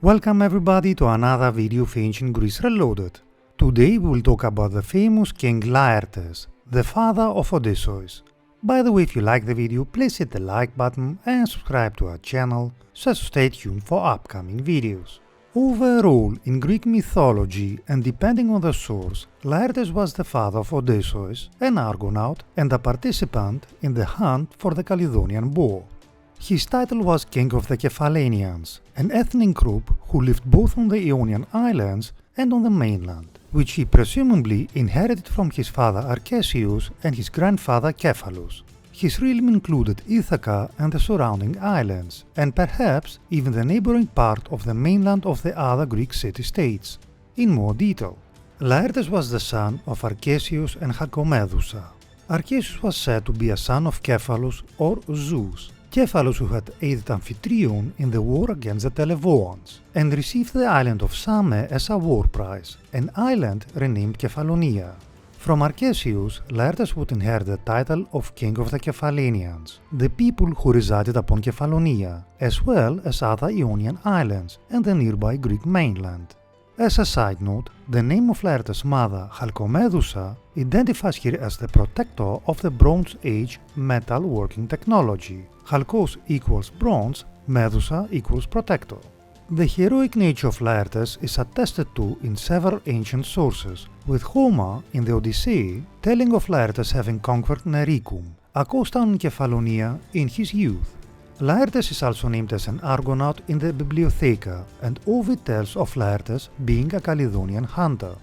Welcome everybody to another video of Ancient Greece Reloaded. Today we will talk about the famous King Laertes, the father of Odysseus. By the way, if you like the video, please hit the like button and subscribe to our channel so as to stay tuned for upcoming videos. Overall, in Greek mythology, and depending on the source, Laertes was the father of Odysseus, an Argonaut and a participant in the hunt for the Calydonian Boar. His title was King of the Cephalenians, an ethnic group who lived both on the Ionian Islands and on the mainland, which he presumably inherited from his father Arcesius and his grandfather Cephalus. His realm included Ithaca and the surrounding islands, and perhaps even the neighboring part of the mainland of the other Greek city-states. In more detail, Laertes was the son of Arcesius and Hyginus. Arcesius was said to be a son of Cephalus or Zeus. Cephalus, who had aided Amphitryon in the war against the Televoans, and received the island of Same as a war prize, an island renamed Kefalonia. From Arcesius, Laertes would inherit the title of King of the Cephalenians, the people who resided upon Kefalonia, as well as other Ionian islands and the nearby Greek mainland. As a side note, the name of Laertes' mother, Hyginus, identifies her as the protector of the Bronze Age metal working technology. Halkos equals bronze, Medusa equals protector. The heroic nature of Laertes is attested to in several ancient sources, with Homer in the Odyssey telling of Laertes having conquered Nericum, a coast town in Kefalonia, in his youth. Laertes is also named as an Argonaut in the Bibliotheca, and Ovid tells of Laertes being a Calydonian hunter.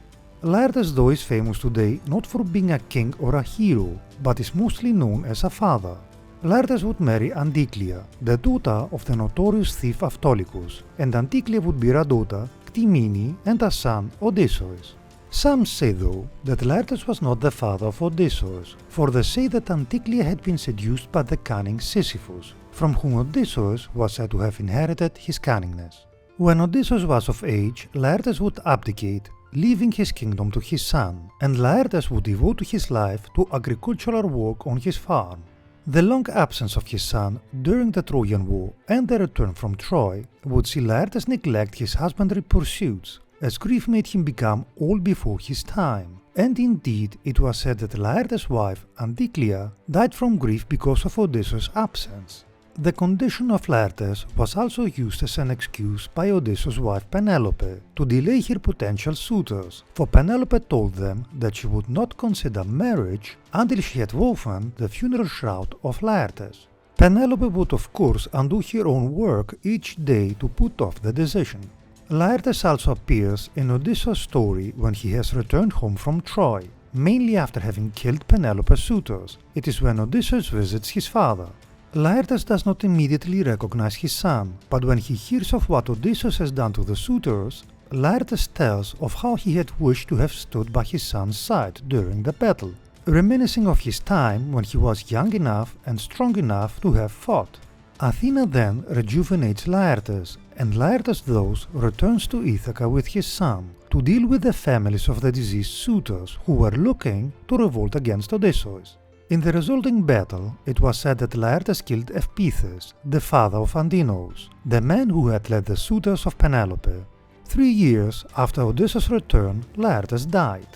Laertes though is famous today not for being a king or a hero, but is mostly known as a father. Laertes would marry Anticlia, the daughter of the notorious thief Autolycus, and Anticlia would bear a daughter, Ctimene, and a son, Odysseus. Some say though that Laertes was not the father of Odysseus, for they say that Anticlia had been seduced by the cunning Sisyphus, from whom Odysseus was said to have inherited his cunningness. When Odysseus was of age, Laertes would abdicate, leaving his kingdom to his son, and Laertes would devote his life to agricultural work on his farm. The long absence of his son during the Trojan War and the return from Troy would see Laertes neglect his husbandry pursuits, as grief made him become old before his time. And indeed, it was said that Laertes' wife, Anticlia, died from grief because of Odysseus' absence. The condition of Laertes was also used as an excuse by Odysseus' wife Penelope to delay her potential suitors, for Penelope told them that she would not consider marriage until she had woven the funeral shroud of Laertes. Penelope would of course undo her own work each day to put off the decision. Laertes also appears in Odysseus' story when he has returned home from Troy, mainly after having killed Penelope's suitors. It is when Odysseus visits his father. Laertes does not immediately recognize his son, but when he hears of what Odysseus has done to the suitors, Laertes tells of how he had wished to have stood by his son's side during the battle, reminiscing of his time when he was young enough and strong enough to have fought. Athena then rejuvenates Laertes, and Laertes thus returns to Ithaca with his son to deal with the families of the deceased suitors who were looking to revolt against Odysseus. In the resulting battle, it was said that Laertes killed Eupeithes, the father of Antinous, the man who had led the suitors of Penelope. 3 years after Odysseus' return, Laertes died.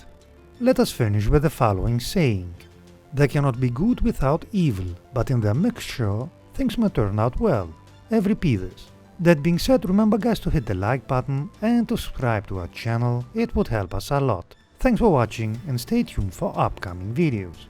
Let us finish with the following saying: "There cannot be good without evil, but in their mixture, things may turn out well." Eupeithes. That being said, remember guys to hit the like button and to subscribe to our channel, it would help us a lot. Thanks for watching and stay tuned for upcoming videos.